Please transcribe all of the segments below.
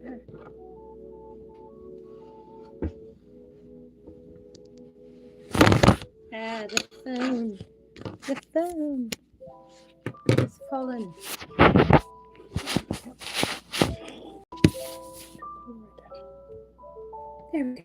Ah, the phone. The phone. It's fallen. There we go.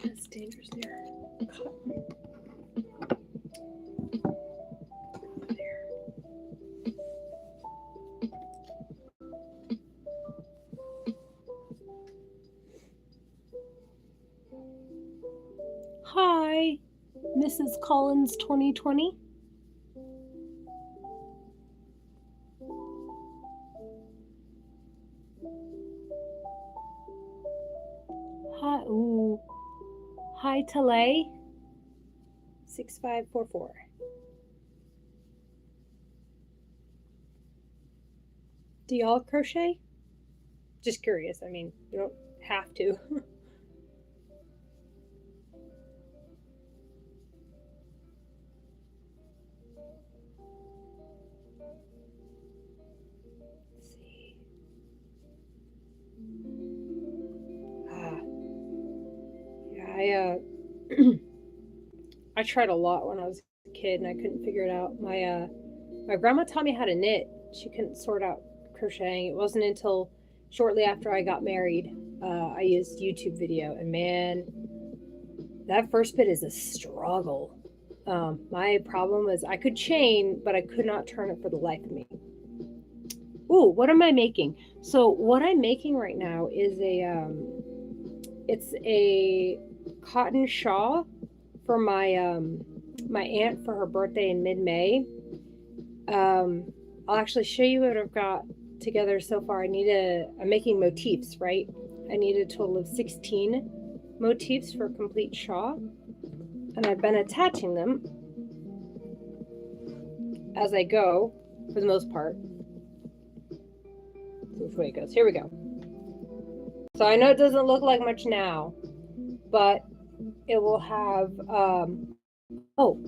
That's dangerous near cotton. There. Hi, Mrs. Collins 2020. Hi, ooh. Hi, Tale 6544. Do y'all crochet? Just curious. I mean, you don't have to. Let's see. Yeah, I tried a lot when I was a kid and I couldn't figure it out. My grandma taught me how to knit. She couldn't sort out crocheting. It wasn't until shortly after I got married, I used YouTube video, and man, that first bit is a struggle. My problem was I could chain, but I could not turn it for the life of me. Ooh, what am I making? So what I'm making right now is it's a cotton shawl for my my aunt for her birthday in mid-May. I'll actually show you what I've got together so far. I'm making motifs, right? I need a total of 16 motifs for a complete shawl, and I've been attaching them as I go for the most part. Which way it goes. Here we go. So I know it doesn't look like much now, but it will have oh,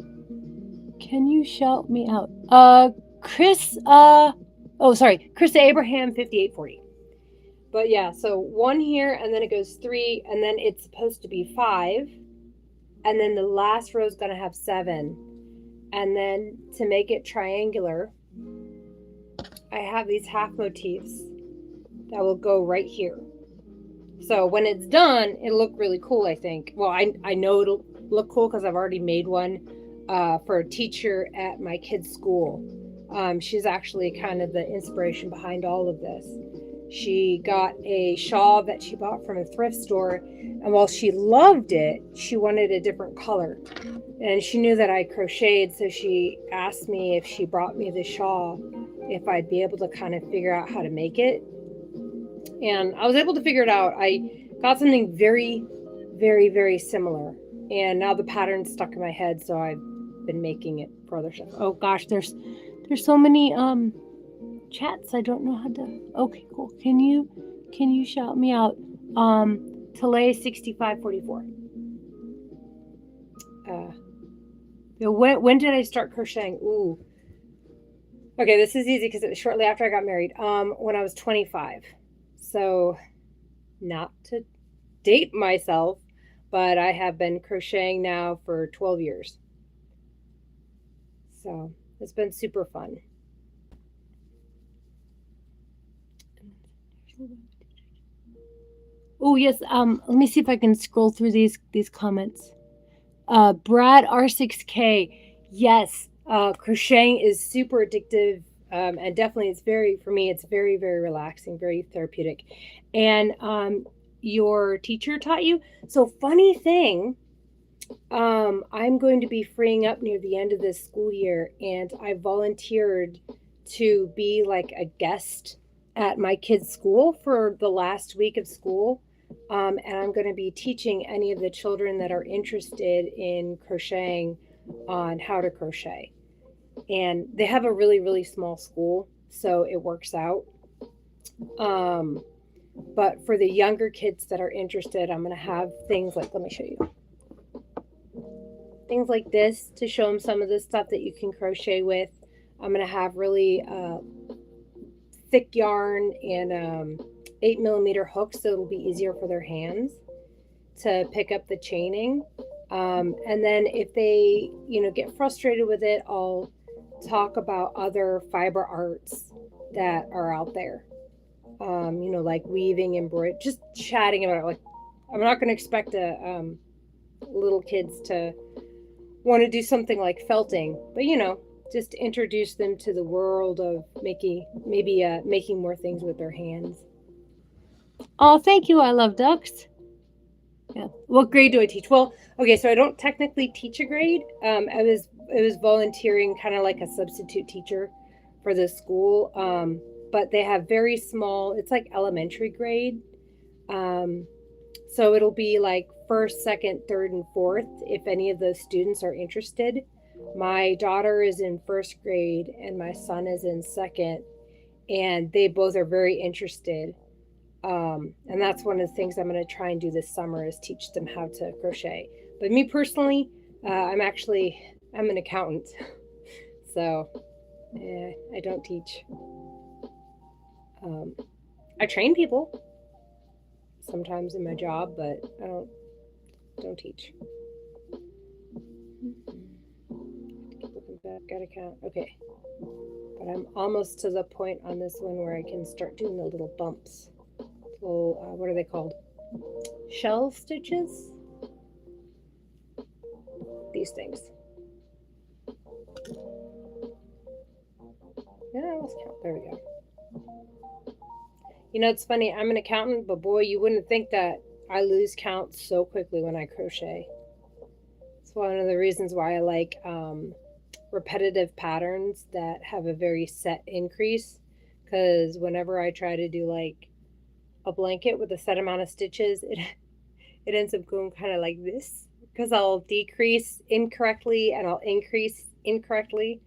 can you shout me out? Chris Chris Abraham 5840. But yeah, so one here, and then it goes 3, and then it's supposed to be 5, and then the last row is going to have 7. And then to make it triangular, I have these half motifs that will go right here. So when it's done, it'll look really cool, I think. Well, I know look cool because I've already made one for a teacher at my kid's school. She's actually kind of the inspiration behind all of this. She got a shawl that she bought from a thrift store, and while she loved it, she wanted a different color. And she knew that I crocheted, so she asked me if she brought me the shawl, if I'd be able to kind of figure out how to make it. And I was able to figure it out. I got something very, very, very similar. And now the pattern's stuck in my head, so I've been making it for other stuff. Oh gosh, there's so many chats. I don't know how to. Okay, cool. Can you shout me out? Tele 6544. When did I start crocheting? Ooh. Okay, this is easy because it was shortly after I got married. When I was 25. So, not to date myself, but I have been crocheting now for 12 years. So, it's been super fun. Oh, yes. Let me see if I can scroll through these comments. Brad R6K. Yes, crocheting is super addictive. And definitely it's for me, it's very, very relaxing, very therapeutic. And your teacher taught you? So funny thing, I'm going to be freeing up near the end of this school year, and I volunteered to be like a guest at my kids' school for the last week of school. And I'm going to be teaching any of the children that are interested in crocheting on how to crochet. And they have a really, really small school, so it works out. But for the younger kids that are interested, I'm going to have things like, let me show you. Things like this to show them some of the stuff that you can crochet with. I'm going to have really thick yarn and 8mm hooks, so it'll be easier for their hands to pick up the chaining. And then if they, get frustrated with it, I'll talk about other fiber arts that are out there. Like weaving, embroidery, just chatting about it. Like, I'm not going to expect little kids to want to do something like felting, but just introduce them to the world of making more things with their hands. Oh, thank you. I love ducks. Yeah. What grade do I teach? Well, okay, so I don't technically teach a grade. I was volunteering kind of like a substitute teacher for the school. But they have very small, it's like elementary grade. So it'll be like first, second, third, and fourth if any of those students are interested. My daughter is in first grade and my son is in second, and they both are very interested. And that's one of the things I'm going to try and do this summer is teach them how to crochet. But me personally, I'm an accountant. So I don't teach. I train people sometimes in my job, but I don't teach. Keep looking back, gotta count. Okay. But I'm almost to the point on this one where I can start doing the little bumps. Little, what are they called? Shell stitches? These things. Yeah, let's count. There we go. It's funny. I'm an accountant, but boy, you wouldn't think that I lose count so quickly when I crochet. It's one of the reasons why I like repetitive patterns that have a very set increase, because whenever I try to do like a blanket with a set amount of stitches, it ends up going kind of like this, because I'll decrease incorrectly and I'll increase incorrectly.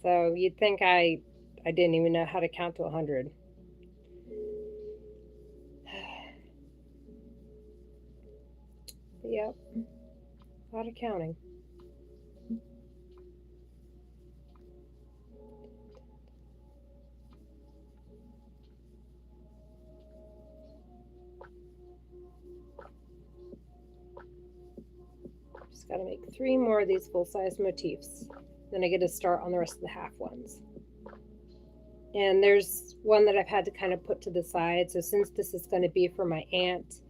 So you'd think I didn't even know how to count to 100. Yep, a lot of counting. Just got to make 3 more of these full-size motifs. Then I get to start on the rest of the half ones. And there's one that I've had to kind of put to the side. So since this is going to be for my aunt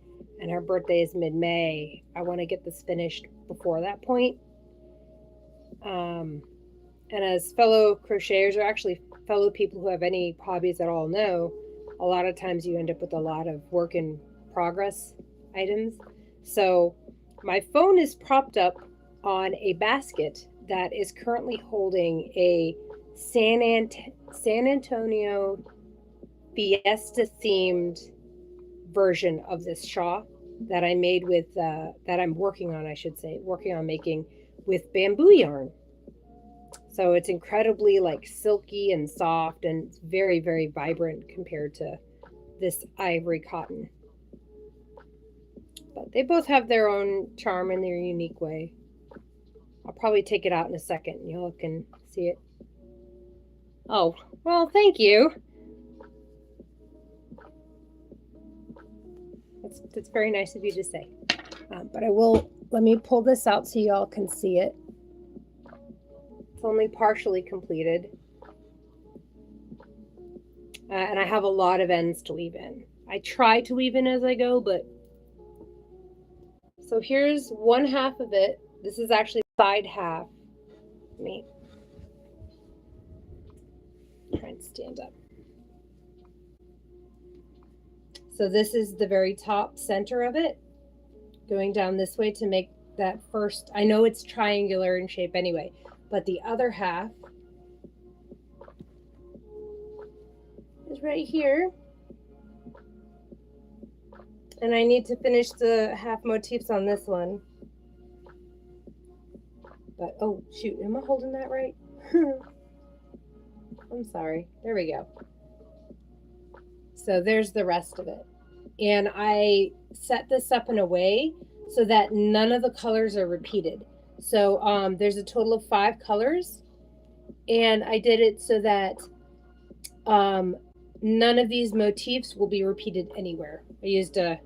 and her birthday is mid-May, I want to get this finished before that point. And as fellow crocheters, or actually fellow people who have any hobbies at all, know, a lot of times you end up with a lot of work in progress items. So my phone is propped up on a basket that is currently holding a San Antonio Fiesta themed version of this shawl that I made with, that I'm working on, I should say, working on making with bamboo yarn. So it's incredibly like silky and soft, and it's very, very vibrant compared to this ivory cotton. But they both have their own charm in their unique way. I'll probably take it out in a second and y'all can see it. Oh, well, thank you. That's very nice of you to say. But let me pull this out so y'all can see it. It's only partially completed. And I have a lot of ends to weave in. I try to weave in as I go, but... So here's one half of it. This is actually the side half. Let me try and stand up. So this is the very top center of it, going down this way to make that first, I know it's triangular in shape anyway, but the other half is right here. And I need to finish the half motifs on this one. But, oh shoot, am I holding that right? I'm sorry. There we go. So there's the rest of it. And I set this up in a way so that none of the colors are repeated. So there's a total of 5 colors. And I did it so that none of these motifs will be repeated anywhere. I used a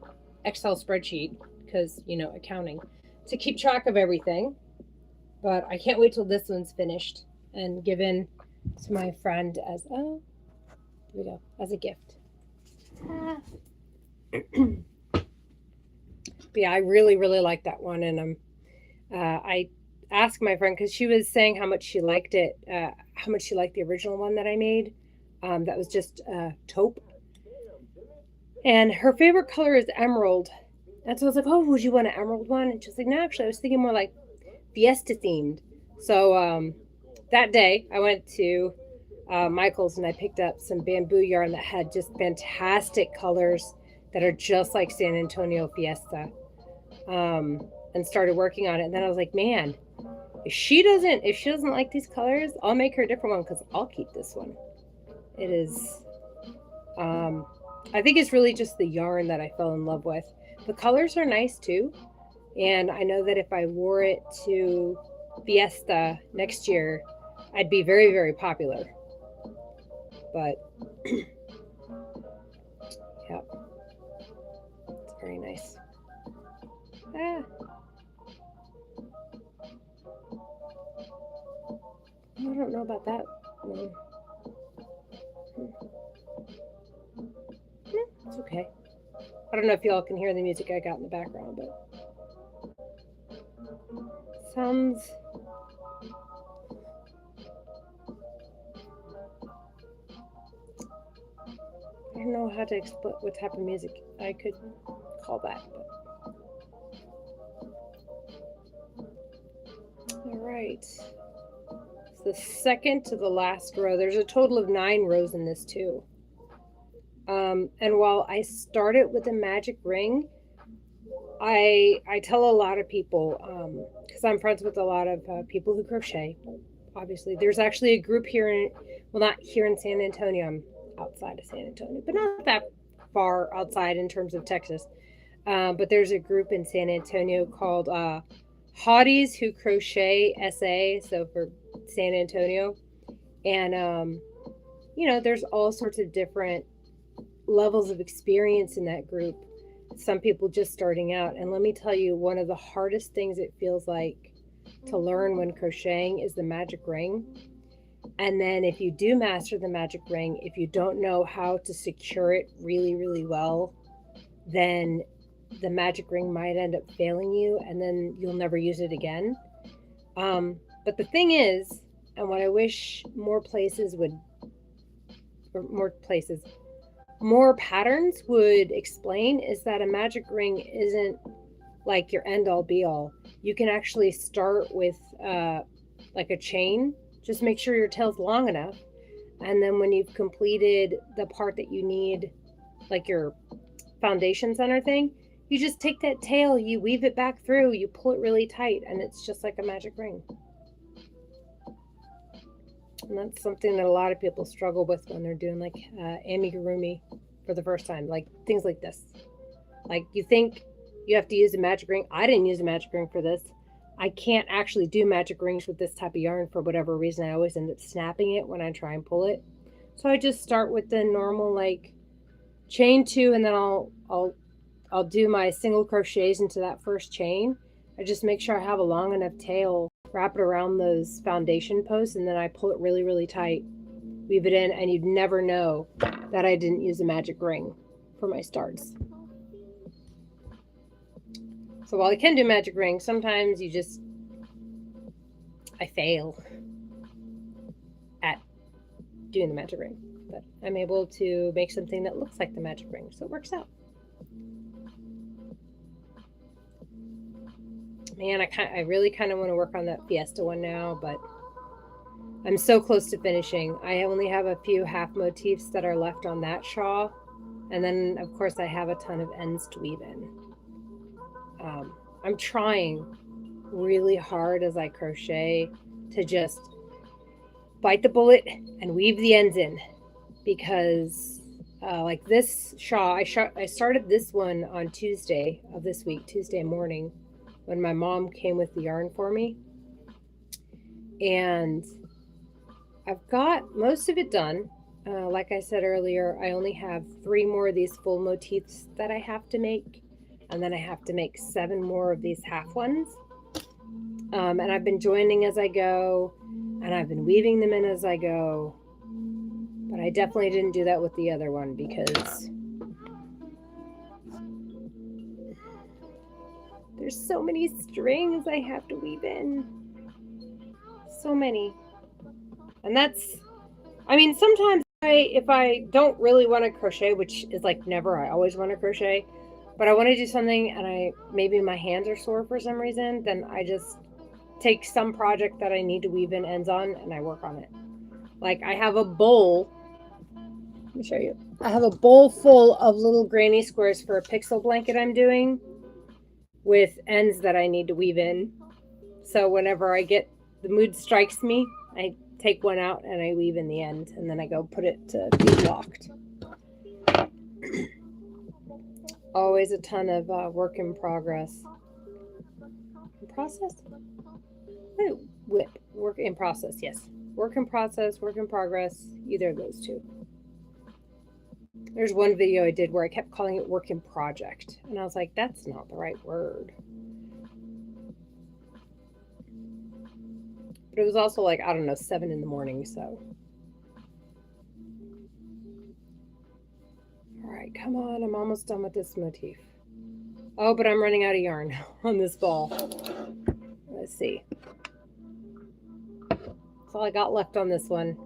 Excel spreadsheet because, you know, accounting, to keep track of everything. But I can't wait till this one's finished and given to my friend as, oh, here we go, as a gift. But yeah, I really, really like that one. And I asked my friend, because she was saying how much she liked it, how much she liked the original one that I made. That was just taupe. And her favorite color is emerald. And so I was like, oh, would you want an emerald one? And she was like, no, actually, I was thinking more like Fiesta themed. So that day I went to Michael's and I picked up some bamboo yarn that had just fantastic colors that are just like San Antonio Fiesta, and started working on it. And then I was like, man, if she doesn't like these colors, I'll make her a different one, because I'll keep this one. It is, I think it's really just the yarn that I fell in love with. The colors are nice too. And I know that if I wore it to Fiesta next year, I'd be very, very popular. But yeah, it's very nice. I don't know about that one. It's okay. I don't know if y'all can hear the music I got in the background, but sounds I don't know how to explain what type of music I could call that. All right. It's the second to the last row. There's a total of 9 rows in this too. And while I started with a magic ring, I tell a lot of people, because I'm friends with a lot of people who crochet, obviously. There's actually a group here well, not here in San Antonio. I'm outside of San Antonio, but not that far outside in terms of Texas. But there's a group in San Antonio called Hotties Who Crochet SA, so for San Antonio. And, you know, there's all sorts of different levels of experience in that group. Some people just starting out. And let me tell you, one of the hardest things it feels like to learn when crocheting is the magic ring. And then if you do master the magic ring, if you don't know how to secure it really, really well, then the magic ring might end up failing you and then you'll never use it again. But the thing is, and what I wish more places would, or more patterns would explain, is that a magic ring isn't like your end all be all. You can actually start with like a chain. Just make sure your tail's long enough. And then when you've completed the part that you need, like your foundation center thing, you just take that tail, you weave it back through, you pull it really tight, and it's just like a magic ring. And that's something that a lot of people struggle with when they're doing like amigurumi for the first time, like things like this. Like you think you have to use a magic ring. I didn't use a magic ring for this. I can't actually do magic rings with this type of yarn for whatever reason. I always end up snapping it when I try and pull it. So I just start with the normal like chain 2, and then I'll do my single crochets into that first chain. I just make sure I have a long enough tail, wrap it around those foundation posts, and then I pull it really, really tight, weave it in, and you'd never know that I didn't use a magic ring for my starts. So while I can do magic rings, sometimes I fail at doing the magic ring. But I'm able to make something that looks like the magic ring, so it works out. Man, I really kind of want to work on that Fiesta one now, but I'm so close to finishing. I only have a few half motifs that are left on that shawl, and then of course I have a ton of ends to weave in. I'm trying really hard as I crochet to just bite the bullet and weave the ends in, because like this shawl, I started this one on Tuesday of this week, Tuesday morning, when my mom came with the yarn for me, and I've got most of it done. Like I said earlier, I only have 3 more of these full motifs that I have to make, and then I have to make 7 more of these half ones. And I've been joining as I go, and I've been weaving them in as I go, but I definitely didn't do that with the other one because there's so many strings I have to weave in. So many. And that's, I mean, sometimes if I don't really want to crochet, which is like never, I always want to crochet, but I want to do something and maybe my hands are sore for some reason, then I just take some project that I need to weave in ends on and I work on it. Like I have a bowl, let me show you. I have a bowl full of little granny squares for a pixel blanket I'm doing with ends that I need to weave in. So whenever the mood strikes me, I take one out and I weave in the end, and then I go put it to be blocked. Always a ton of work in progress. Process? Work in process, yes. Work in process, work in progress, either of those two. There's one video I did where I kept calling it work in project, and I was like, that's not the right word. But it was also like, I don't know, 7 in the morning, so. All right, come on, I'm almost done with this motif. Oh, but I'm running out of yarn on this ball. Let's see. That's all I got left on this one.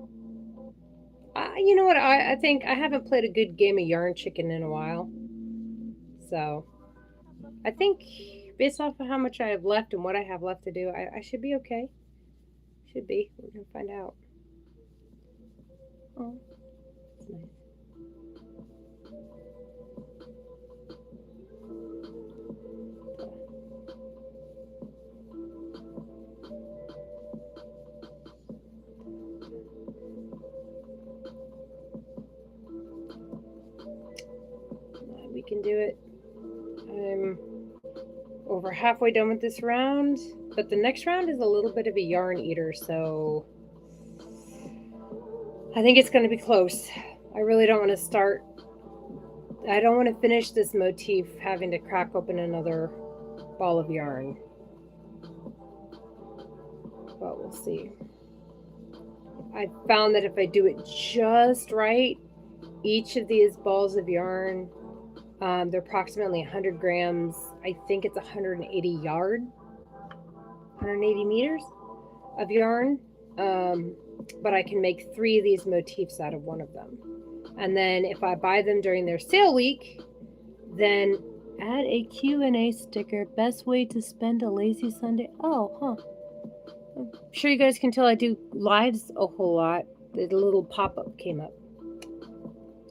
You know what? I think I haven't played a good game of Yarn Chicken in a while. So I think based off of how much I have left and what I have left to do, I should be okay. Should be. We're going to find out. Oh, that's nice. We can do it. I'm over halfway done with this round, but the next round is a little bit of a yarn eater, so I think it's going to be close. I really don't want to start. I don't want to finish this motif having to crack open another ball of yarn, but we'll see. I found that if I do it just right, each of these balls of yarn They're approximately 100 grams. I think it's 180 yard, 180 meters of yarn. But I can make 3 of these motifs out of one of them. And then if I buy them during their sale week, then add a Q&A sticker. Best way to spend a lazy Sunday. Oh, huh. I'm sure you guys can tell I do lives a whole lot. The little pop-up came up.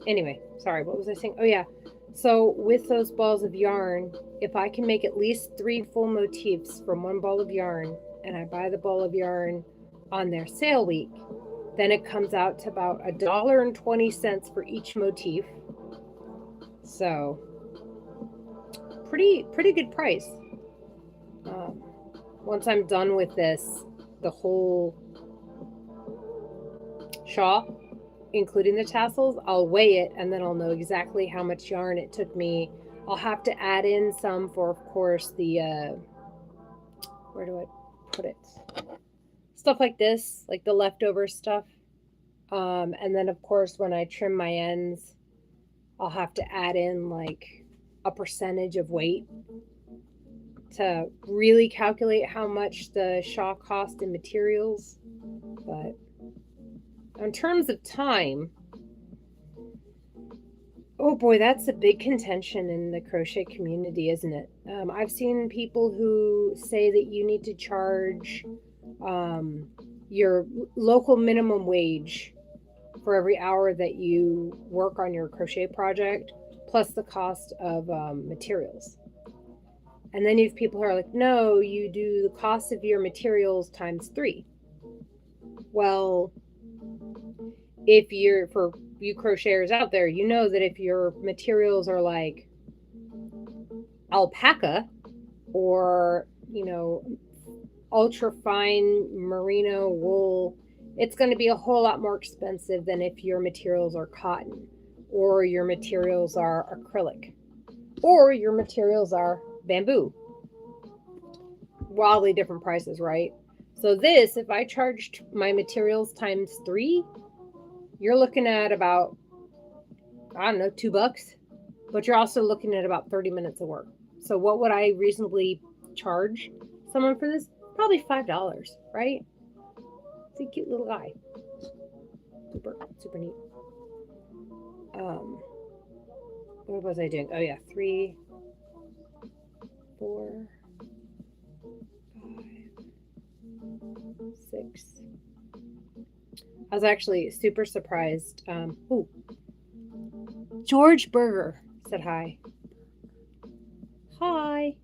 Anyway, sorry, what was I saying? Oh, yeah. So with those balls of yarn, if I can make at least 3 full motifs from one ball of yarn, and I buy the ball of yarn on their sale week, then it comes out to about $1.20 for each motif. So pretty good price. Once I'm done with this, the whole shawl, including the tassels, I'll weigh it and then I'll know exactly how much yarn it took me. I'll have to add in some for, of course, the where do I put it? Stuff like this, like the leftover stuff. And then, of course, when I trim my ends, I'll have to add in like a percentage of weight to really calculate how much the shawl cost in materials. But in terms of time, oh boy, that's a big contention in the crochet community, isn't it? I've seen people who say that you need to charge your local minimum wage for every hour that you work on your crochet project, plus the cost of materials. And then you have people who are like, no, you do the cost of your materials times 3. Well, if you're, for you crocheters out there, you know that if your materials are like alpaca or, you know, ultra fine merino wool, it's going to be a whole lot more expensive than if your materials are cotton or your materials are acrylic or your materials are bamboo. Wildly different prices, right? So this, if I charged my materials times 3, you're looking at about, I don't know, $2, but you're also looking at about 30 minutes of work. So what would I reasonably charge someone for this? Probably $5, right? It's a cute little guy. Super neat. What was I doing? Oh yeah, 3, 4, 5, 6. I was actually super surprised. Ooh, George Berger said hi. Hi,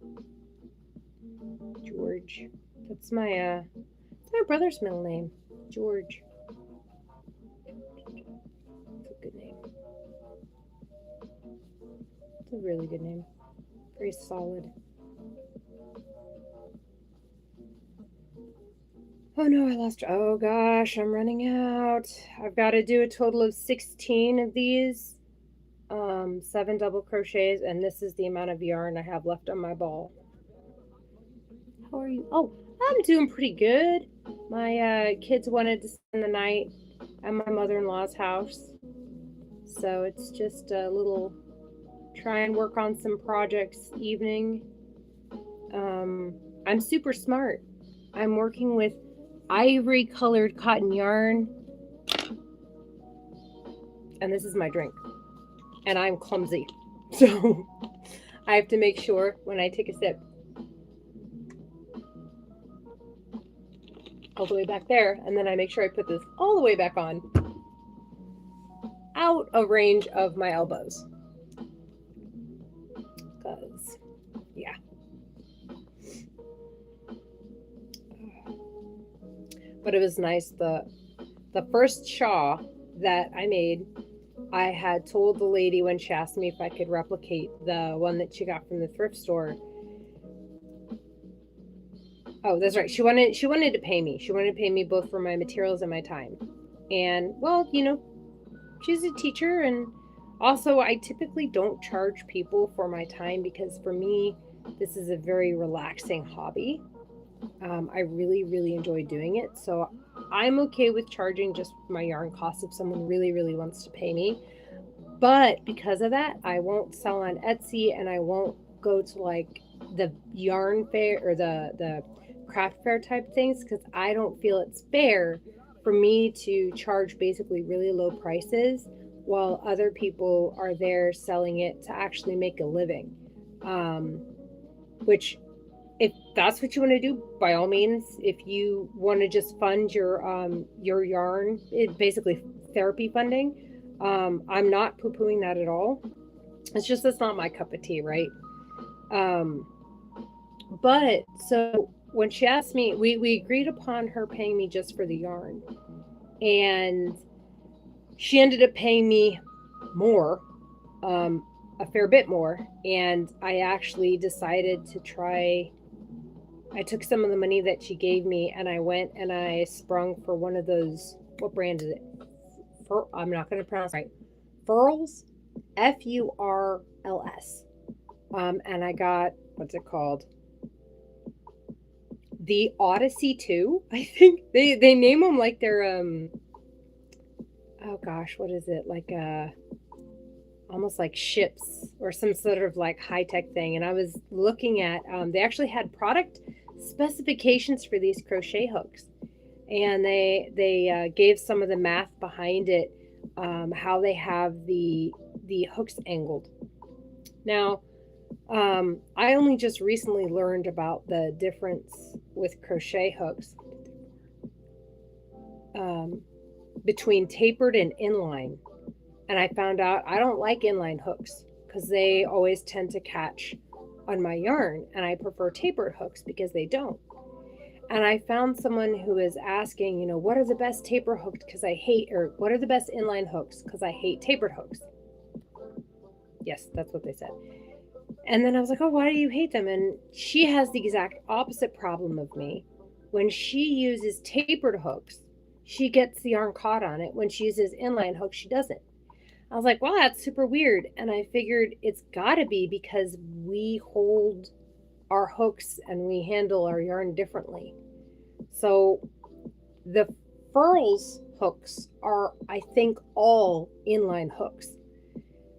George. That's my brother's middle name, George. It's a good name. It's a really good name. Very solid. Oh no, I lost. Oh gosh, I'm running out. I've got to do a total of 16 of these. 7 double crochets, and this is the amount of yarn I have left on my ball. How are you? Oh, I'm doing pretty good. My kids wanted to spend the night at my mother-in-law's house, so it's just a little try and work on some projects evening. I'm super smart. I'm working with ivory colored cotton yarn, and this is my drink, and I'm clumsy, so I have to make sure when I take a sip all the way back there, and then I make sure I put this all the way back on, out of range of my elbows, because yeah. But it was nice. The first shawl that I made, I had told the lady when she asked me if I could replicate the one that she got from the thrift store. Oh, that's right. She wanted to pay me. She wanted to pay me both for my materials and my time. And well, you know, she's a teacher, and also I typically don't charge people for my time because for me, this is a very relaxing hobby. I really enjoy doing it, so I'm okay with charging just my yarn cost if someone really wants to pay me. But because of that, I won't sell on Etsy, and I won't go to like the yarn fair or the craft fair type things, because I don't feel it's fair for me to charge basically really low prices while other people are there selling it to actually make a living. Which, if that's what you want to do, by all means. If you want to just fund your yarn, it basically therapy funding. I'm not poo-pooing that at all. It's just that's not my cup of tea, right? Um, but so when she asked me, we agreed upon her paying me just for the yarn, and she ended up paying me more, a fair bit more, and I actually decided to try. I took some of the money that she gave me and I went and I sprung for one of those. What brand is it? I'm not going to pronounce it right. Furls, Furls. And I got, what's it called? The Odyssey 2. I think they name them like they're oh gosh, what is it? Like almost like ships or some sort of like high-tech thing. And I was looking at they actually had product specifications for these crochet hooks, and they gave some of the math behind it, how they have the hooks angled. Now, I only just recently learned about the difference with crochet hooks between tapered and inline. And I found out I don't like inline hooks because they always tend to catch on my yarn, and I prefer tapered hooks because they don't. And I found someone who is asking, what are the best taper hooks because I hate, or what are the best inline hooks because I hate tapered hooks. Yes, that's what they said. And then I was like, oh, why do you hate them? And she has the exact opposite problem of me. When she uses tapered hooks, she gets the yarn caught on it. When she uses inline hooks, she doesn't. I was like, well, that's super weird. And I figured it's got to be because we hold our hooks and we handle our yarn differently. So the Furls hooks are, I think, all inline hooks.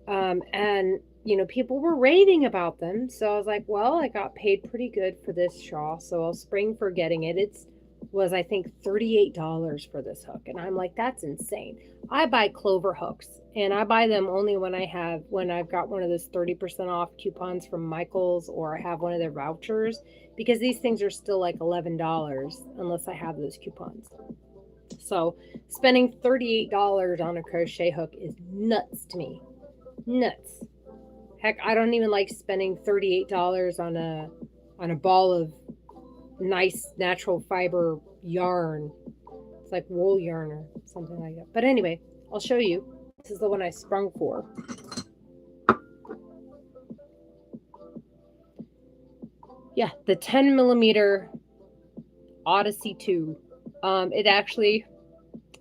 And people were raving about them. So I was like, well, I got paid pretty good for this shawl, so I'll spring for getting it. It was, I think, $38 for this hook. And I'm like, that's insane. I buy Clover hooks, and I buy them only when I've got one of those 30% off coupons from Michael's, or I have one of their vouchers, because these things are still like $11 unless I have those coupons. So spending $38 on a crochet hook is nuts to me. Nuts. Heck, I don't even like spending $38 on a ball of nice natural fiber yarn. It's like wool yarn or something like that. But anyway, I'll show you. This is the one I sprung for. Yeah, the 10 millimeter Odyssey 2. It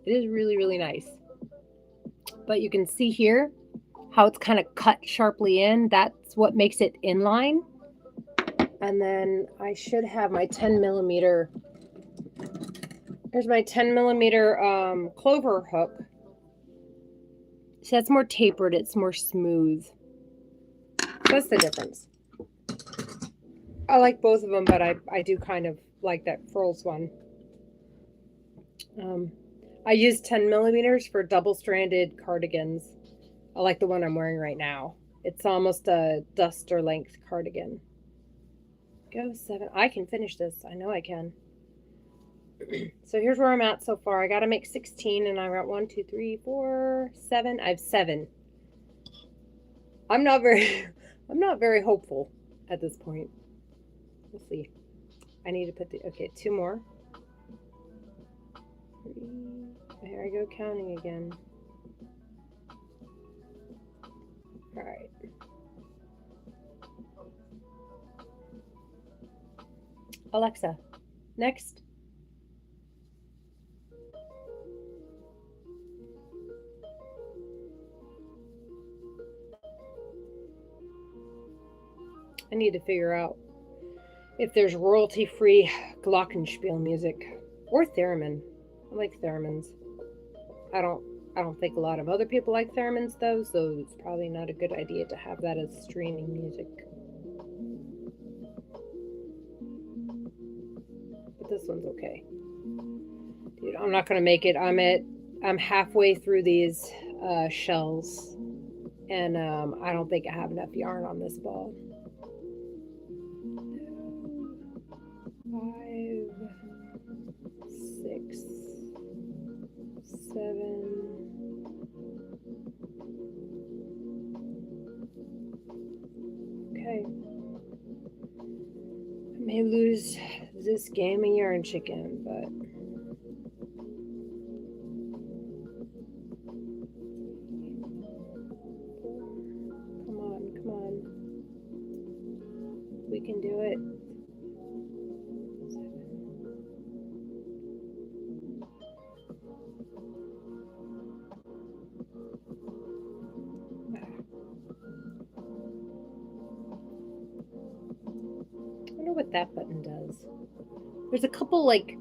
is really, really nice. But you can see here how it's kind of cut sharply in. That's what makes it inline. And then I should have my 10 millimeter. There's my 10 millimeter Clover hook. See, that's more tapered. It's more smooth. That's the difference. I like both of them, but I do kind of like that Furls one. I use 10 millimeters for double-stranded cardigans. I like the one I'm wearing right now. It's almost a duster length cardigan. Go 7. I can finish this. I know I can. So here's where I'm at so far. I got to make 16, and I got 1, 2, 3, 4, 7. I have 7. I'm not very hopeful at this point. We'll see. I need to put okay, 2 more. 3. Here I go counting again. All right. Alexa, next. I need to figure out if there's royalty-free glockenspiel music or theremin. I like theremins. I I don't think a lot of other people like theremins though, so it's probably not a good idea to have that as streaming music. But this one's okay. Dude, I'm not gonna make it. I'm halfway through these shells, and I don't think I have enough yarn on this ball. 5, 6, 7. Okay. I may lose this game of yarn chicken, but come on. We can do it. 7. I wonder what that button does. There's a couple like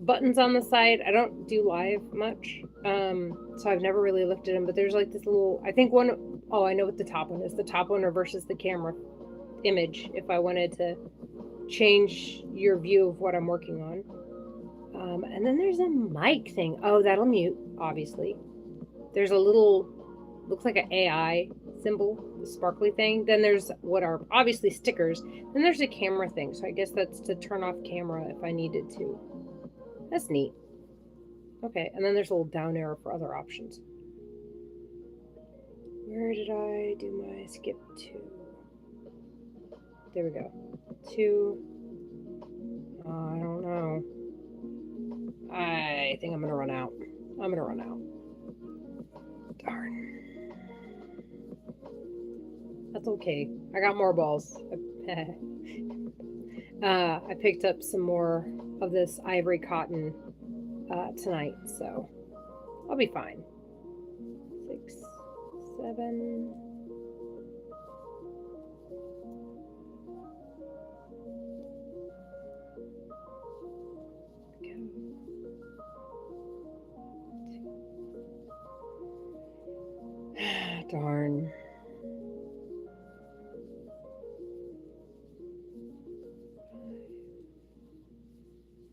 buttons on the side. I don't do live much, so I've never really looked at them, but there's like this little, I think one, oh, I know what the top one is. The top one reverses the camera image if I wanted to change your view of what I'm working on. And then there's a mic thing. Oh, that'll mute, obviously. There's a little, looks like an AI symbol, the sparkly thing. Then there's what are obviously stickers. Then there's a camera thing, so I guess that's to turn off camera if I needed to. That's neat. Okay, and then there's a little down arrow for other options. Where did I do my skip to? There we go. 2. I don't know. I think I'm gonna run out. Darn. That's okay. I got more balls. I picked up some more of this ivory cotton tonight, so I'll be fine. 6, 7. Darn.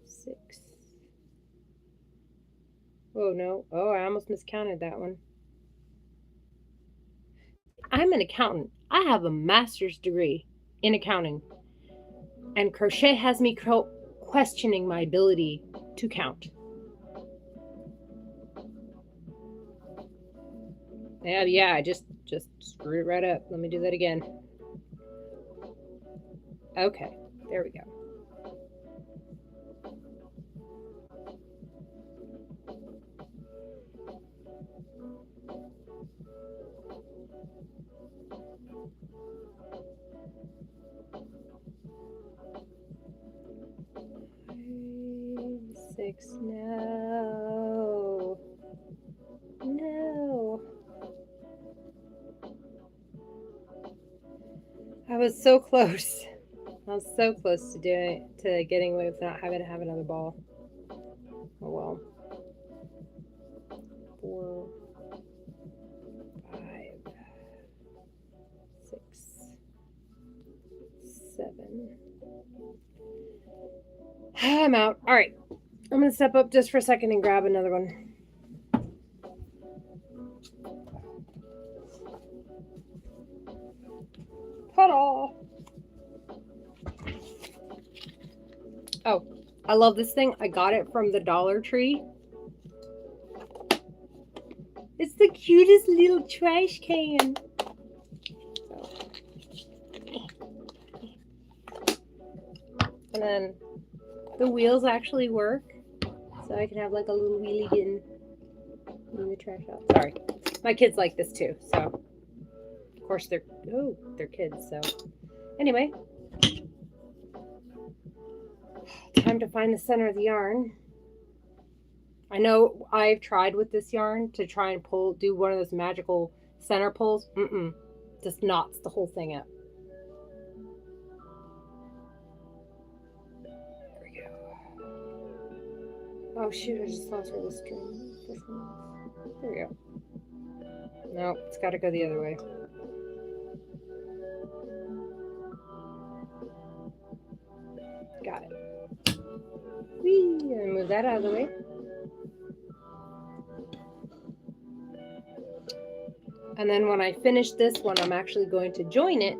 6. Oh no. Oh, I almost miscounted that one. I'm an accountant. I have a master's degree in accounting. And crochet has me questioning my ability to count. Yeah, I just screwed it right up. Let me do that again. Okay, there we go. Six. No. I was so close. I was so close to getting away with not having to have another ball. Oh well. 4, 5, 6, 7. I'm out. All right. I'm going to step up just for a second and grab another one. Ta-da! Oh, I love this thing. I got it from the Dollar Tree. It's the cutest little trash can. And then the wheels actually work. So I can have like a little wheelie bin in the trash out. Sorry. My kids like this too. So of course they're kids. So anyway. Time to find the center of the yarn. I know I've tried with this yarn to try and do one of those magical center pulls. Just knots the whole thing up. There we go. Oh shoot, I just lost where the string. There we go. No, it's got to go the other way. Got it. Whee! And move that out of the way. And then when I finish this one, I'm actually going to join it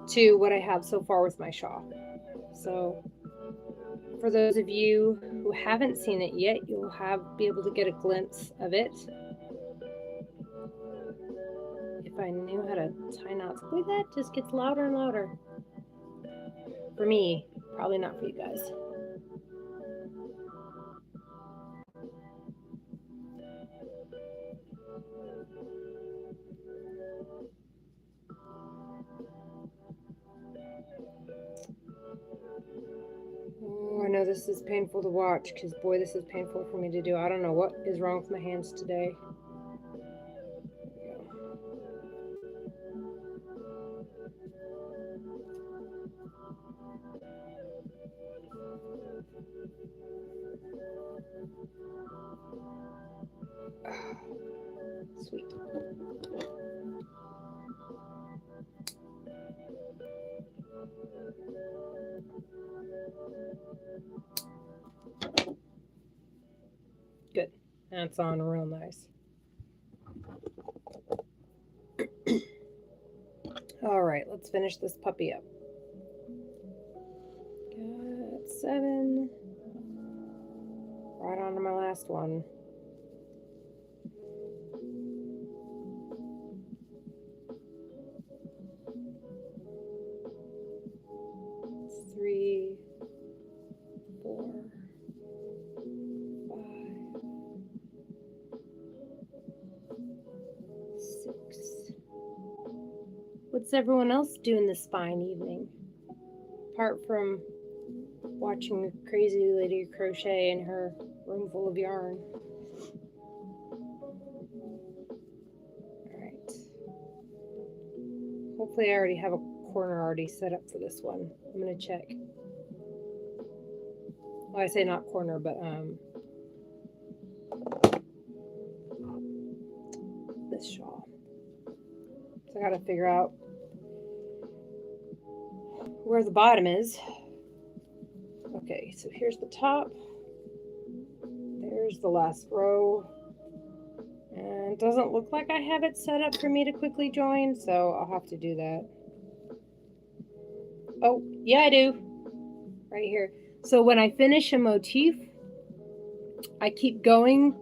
to what I have so far with my shawl. So for those of you who haven't seen it yet, you'll be able to get a glimpse of it. If I knew how to tie knots. Boy, that just gets louder and louder. For me, probably not for you guys. Oh, I know this is painful to watch because, boy, this is painful for me to do. I don't know what is wrong with my hands today. Sweet. Good. That's on real nice. All right, let's finish this puppy up. Got 7. Right on to my last one. 3, 4, 5, 6. What's everyone else doing this fine evening? Apart from watching a crazy lady crochet in her room full of yarn. Alright. Hopefully I already have a corner already set up for this one. I'm going to check. Well, I say not corner, but this shawl. So I got to figure out where the bottom is. Okay, so here's the top. There's the last row. And it doesn't look like I have it set up for me to quickly join, so I'll have to do that. Oh, yeah, I do. Right here. So when I finish a motif, I keep going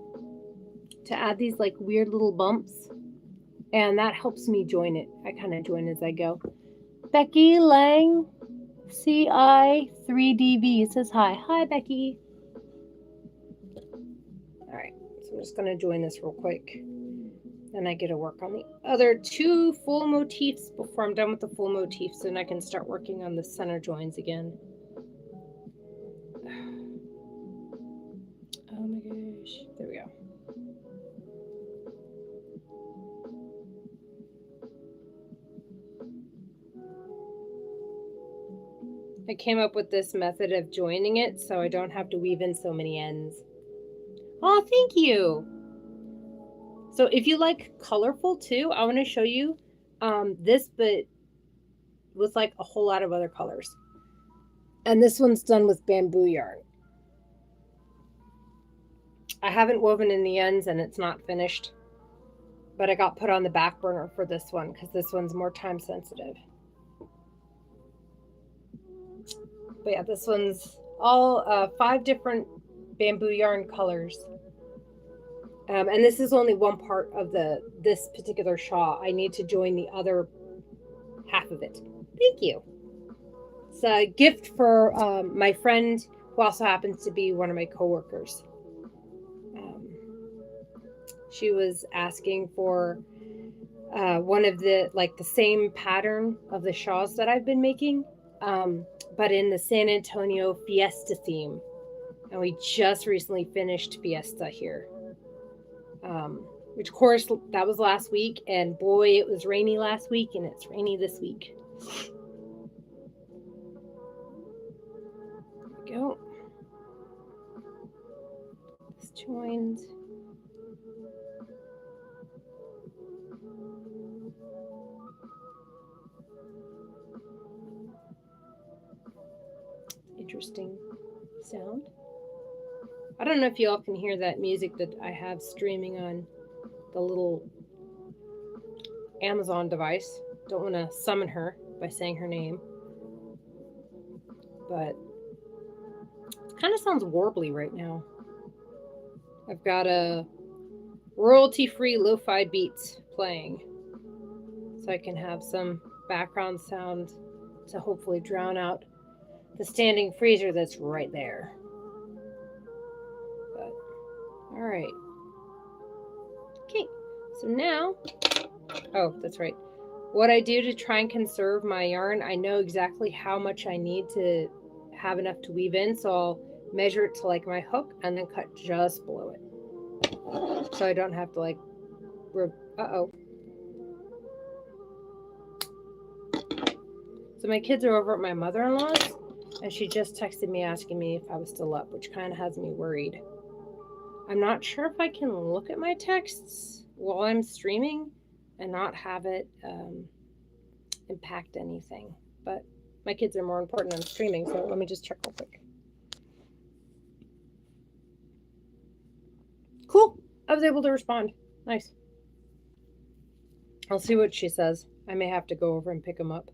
to add these like weird little bumps, and that helps me join it. I kind of join as I go. Becky Lang, CI3DV says hi. Hi, Becky. All right, so I'm just going to join this real quick. Then I get to work on the other 2 full motifs before I'm done with the full motifs, and I can start working on the center joins again. Oh my gosh. There we go. I came up with this method of joining it so I don't have to weave in so many ends. Oh, thank you. So if you like colorful too, I want to show you this, but with like a whole lot of other colors. And this one's done with bamboo yarn. I haven't woven in the ends and it's not finished, but I got put on the back burner for this one because this one's more time sensitive. But yeah, this one's all 5 different bamboo yarn colors. And this is only one part of this particular shawl. I need to join the other half of it. Thank you. It's a gift for my friend who also happens to be one of my coworkers. She was asking for one of the same pattern of the shawls that I've been making, but in the San Antonio Fiesta theme. And we just recently finished Fiesta here. Which of course that was last week, and boy, it was rainy last week and it's rainy this week. There we go. It's joined. interesting sound. I don't know if y'all can hear that music that I have streaming on the little Amazon device. Don't want to summon her by saying her name. But it kind of sounds warbly right now. I've got a royalty-free lo-fi beats playing. So I can have some background sound to hopefully drown out the standing freezer that's right there. But, alright. Okay, so now, oh, that's right. What I do to try and conserve my yarn, I know exactly how much I need to have enough to weave in, so I'll measure it to like my hook and then cut just below it. So I don't have to like, uh-oh. So my kids are over at my mother-in-law's, and she just texted me asking me if I was still up, which kind of has me worried. I'm not sure if I can look at my texts while I'm streaming and not have it impact anything. But my kids are more important than streaming, so let me just check real quick. Cool. I was able to respond. Nice. I'll see what she says. I may have to go over and pick them up.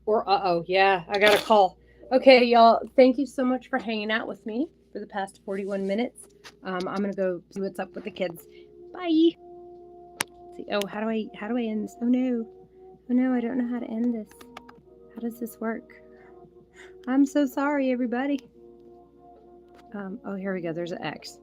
Or uh-oh, yeah, I got a call. Okay, y'all, thank you so much for hanging out with me for the past 41 minutes. I'm gonna go see what's up with the kids. Bye. See, oh, how do I end this? Oh no, I don't know how to end this. How does this work? I'm so sorry, everybody. Oh, here we go. There's an X.